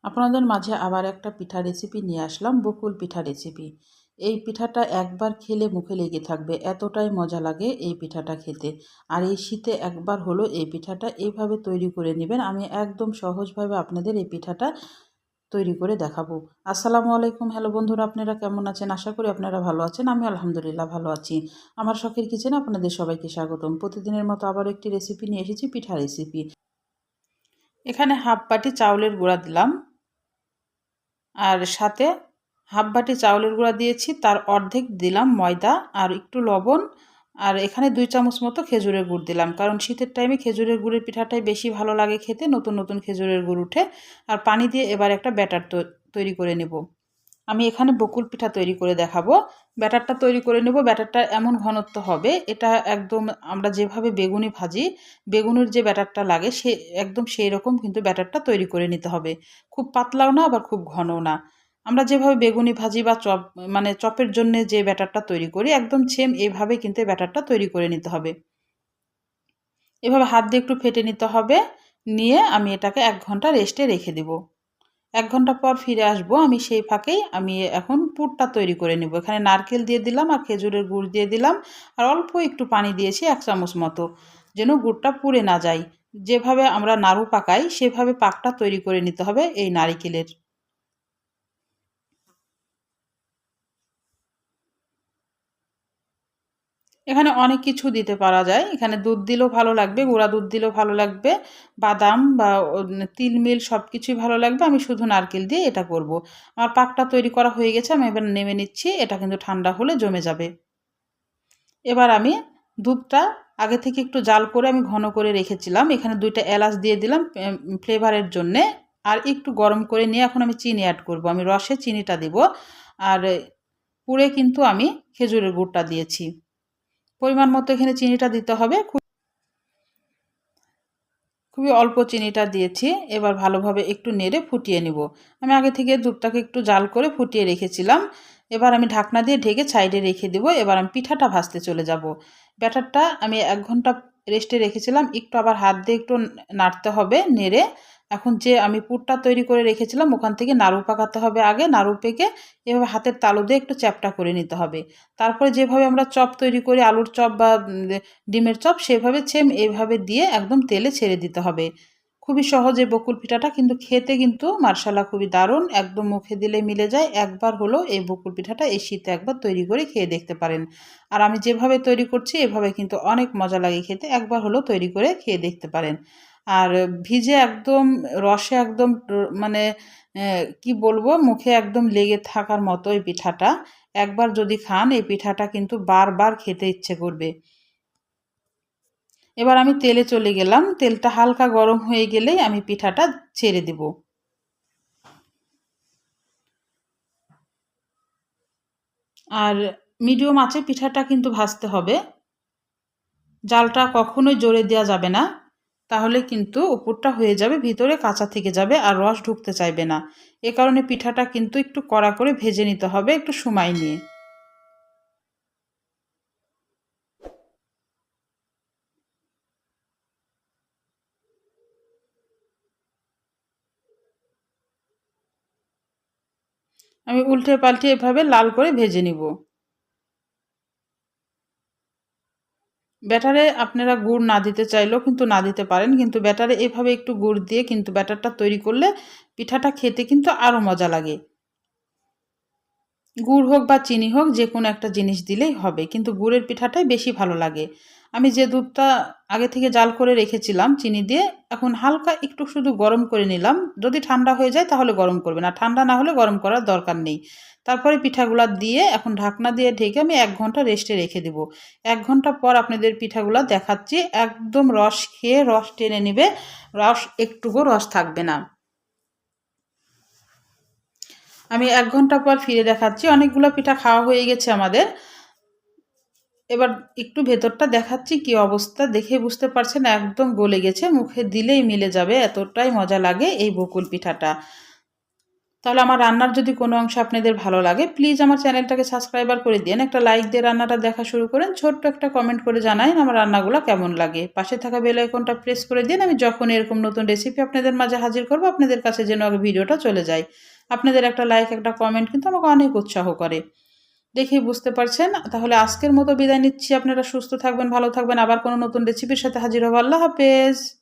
আপনাদের মাঝে আবার একটা পিঠা রেসিপি নিয়ে আসলাম, বকুল পিঠা রেসিপি। এই পিঠাটা একবার খেলে মুখে লেগে থাকবে, এতটাই মজা লাগে এই পিঠাটা খেতে। আর এই শীতে একবার হলো এই পিঠাটা এইভাবে তৈরি করে নেবেন। আমি একদম সহজভাবে আপনাদের এই পিঠাটা তৈরি করে দেখাবো। আসসালামু আলাইকুম, হ্যালো বন্ধুরা, আপনারা কেমন আছেন? আশা করি আপনারা ভালো আছেন। আমি আলহামদুলিল্লাহ ভালো আছি। আমার শখের কিচেনে আপনাদের সবাইকে স্বাগতম। প্রতিদিনের মতো আবার একটি রেসিপি নিয়ে এসেছি, পিঠা রেসিপি। এখানে হাফ বাটি চাউলের গুঁড়া দিলাম, আর সাথে হাফ বাটি চাউলের গুঁড়া দিয়েছি, তার অর্ধেক দিলাম ময়দা আর একটু লবণ। আর এখানে 2 চামচ মতো খেজুরের গুড় দিলাম, কারণ শীতের টাইমে খেজুরের গুড়ের পিঠাটাই বেশি ভালো লাগে খেতে, নতুন নতুন খেজুরের গুড় উঠে। আর পানি দিয়ে এবার একটা ব্যাটার তৈরি করে নেব। আমি এখানে বকুল পিঠা তৈরি করে দেখাবো। ব্যাটারটা তৈরি করে নেব। ব্যাটারটা এমন ঘনত্ব হবে, এটা একদম আমরা যেভাবে বেগুনি ভাজি, বেগুনের যে ব্যাটারটা লাগে সে একদম সেই রকম কিন্তু ব্যাটারটা তৈরি করে নিতে হবে। খুব পাতলাও না, আবার খুব ঘনও না। আমরা যেভাবে বেগুনি ভাজি বা চপ, মানে চপের জন্য যে ব্যাটারটা তৈরি করি, একদম সেম এইভাবে কিন্তু এই ব্যাটারটা তৈরি করে নিতে হবে। এভাবে হাত দিয়ে একটু ফেটে নিতে হবে। নিয়ে আমি এটাকে 1 ঘন্টা রেস্টে রেখে দেব। 1 ঘন্টা পর ফিরে আসবো। আমি সেই ফাঁকেই আমি এখন পুরটা তৈরি করে নেব। এখানে নারকেল দিয়ে দিলাম আর খেজুরের গুড় দিয়ে দিলাম, আর অল্প একটু পানি দিয়েছি 1 চামচ মতো, যেন গুড়টা পুড়ে না যায়। যেভাবে আমরা নাড়ু পাকাই সেভাবে পাকটা তৈরি করে নিতে হবে এই নারিকেলের। এখানে অনেক কিছু দিতে পারা যায়। এখানে দুধ দিলেও ভালো লাগবে, গুঁড়া দুধ দিলেও ভালো লাগবে, বাদাম বা তিল সব কিছুই ভালো লাগবে। আমি শুধু নারকেল দিয়ে এটা করব। আমার পাকটা তৈরি করা হয়ে গেছে, আমি এবার নেমে নিচ্ছি। এটা কিন্তু ঠান্ডা হলে জমে যাবে। এবার আমি দুধটা আগে থেকে একটু জাল করে আমি ঘন করে রেখেছিলাম। এখানে 2টা এলাচ দিয়ে দিলাম ফ্লেভারের জন্যে। আর একটু গরম করে নিয়ে এখন আমি চিনি অ্যাড করব। আমি রসে চিনিটা দেব। আর পুরে কিন্তু আমি খেজুরের গুড়টা দিয়েছি। পরিমাণ মতো এখানে চিনিটা দিতে হবে। খুবই অল্প চিনিটা দিয়েছি। এবার ভালোভাবে একটু নেড়ে ফুটিয়ে নিব। আমি আগে থেকে দুধটাকে একটু জাল করে ফুটিয়ে রেখেছিলাম। এবার আমি ঢাকনা দিয়ে ঢেকে সাইডে রেখে দেব। এবার আমি পিঠাটা ভাজতে চলে যাব। ব্যাটারটা আমি 1 ঘন্টা রেস্টে রেখেছিলাম। একটু আবার হাত দিয়ে একটু নাড়তে হবে নেড়ে। এখন যে আমি পুরটা তৈরি করে রেখেছিলাম ওখান থেকে নাড়ু পাকাতে হবে আগে। নাড়ু পেকে এভাবে হাতের তালু দিয়ে একটু চ্যাপ্টা করে নিতে হবে। তারপরে যেভাবে আমরা চপ তৈরি করি, আলুর চপ বা ডিমের চপ, সেভাবে সেম এইভাবে দিয়ে একদম তেলে ছেড়ে দিতে হবে। খুবই সহজ এই বকুল পিঠাটা, কিন্তু খেতে কিন্তু মার্শাল্লাহ খুবই দারুণ, একদম মুখে দিলে মিলে যায়। একবার হলো এই বকুল পিঠাটা এই শীতে একবার তৈরি করে খেয়ে দেখতে পারেন। আর আমি যেভাবে তৈরি করছি এভাবে কিন্তু অনেক মজা লাগে খেতে, একবার হলো তৈরি করে খেয়ে দেখতে পারেন। আর ভিজে একদম রসে একদম মানে কি বলবো, মুখে একদম লেগে থাকার মতো এই পিঠাটা। একবার যদি খান এই পিঠাটা কিন্তু বারবার খেতে ইচ্ছে করবে। এবার আমি তেলে চলে গেলাম। তেলটা হালকা গরম হয়ে গেলেই আমি পিঠাটা ছেড়ে দেব। আর মিডিয়াম আঁচে পিঠাটা কিন্তু ভাজতে হবে। জালটা কখনোই জোরে দেওয়া যাবে না, তাহলে কিন্তু উপরটা হয়ে যাবে, ভিতরে কাঁচা থেকে যাবে আর রস ঢুকতে চাইবে না। এ কারণে পিঠাটা কিন্তু একটু কড়া করে ভেজে নিতে হবে, একটু সময় নিয়ে। আমি উল্টে পাল্টে এভাবে লাল করে ভেজে নিব। ব্যাটারে আপনারা গুড় না দিতে চাইলেও কিন্তু না দিতে পারেন, কিন্তু ব্যাটারে এভাবে একটু গুড় দিয়ে কিন্তু ব্যাটারটা তৈরি করলে পিঠাটা খেতে কিন্তু আরও মজা লাগে। গুড় হোক বা চিনি হোক, যে কোনো একটা জিনিস দিলেই হবে, কিন্তু গুড়ের পিঠাটাই বেশি ভালো লাগে। আমি যে দুধটা আগে থেকে জাল করে রেখেছিলাম চিনি দিয়ে, এখন হালকা একটু শুধু গরম করে নিলাম। যদি ঠান্ডা হয়ে যায় তাহলে গরম করবেন, আর ঠান্ডা না হলে গরম করার দরকার নেই। তারপরে পিঠাগুলা দিয়ে এখন ঢাকনা দিয়ে ঢেকে আমি 1 ঘন্টা রেস্টে রেখে দেব। 1 ঘন্টা পর আপনাদের পিঠাগুলা দেখাচ্ছি। একদম রস খেয়ে রস টেনে নেবে, রস একটুকু রস থাকবে না। আমি 1 ঘন্টা পর ফিরে দেখাচ্ছি। অনেকগুলো পিঠা খাওয়া হয়ে গেছে আমাদের। এবার একটু ভেতরটা দেখাচ্ছি কি অবস্থা, দেখে বুঝতে পারছেন একদম গলে গেছে, মুখে দিলেই মিলে যাবে, এতটাই মজা লাগে এই বকুল পিঠাটা। তাহলে আমার রান্নার যদি কোনো অংশ আপনাদের ভালো লাগে প্লিজ আমার চ্যানেলটাকে সাবস্ক্রাইবার করে দিন, একটা লাইক দিয়ে রান্নাটা দেখা শুরু করেন, ছোট্ট একটা কমেন্ট করে জানান আমার রান্নাগুলো কেমন লাগে। পাশে থাকা বেল আইকনটা প্রেস করে দিন, আমি যখন এরকম নতুন রেসিপি আপনাদের মাঝে হাজির করব আপনাদের কাছে যেন আগে ভিডিওটা চলে যায়। আপনাদের একটা লাইক একটা কমেন্ট কিন্তু আমাকে অনেক উৎসাহ করে। দেখেই বুঝতে পারছেন। তাহলে আজকের মতো বিদায় নিচ্ছি। আপনারা সুস্থ থাকবেন, ভালো থাকবেন। আবার কোনো নতুন রেসিপির সাথে হাজির হব। আল্লাহ হাফেজ।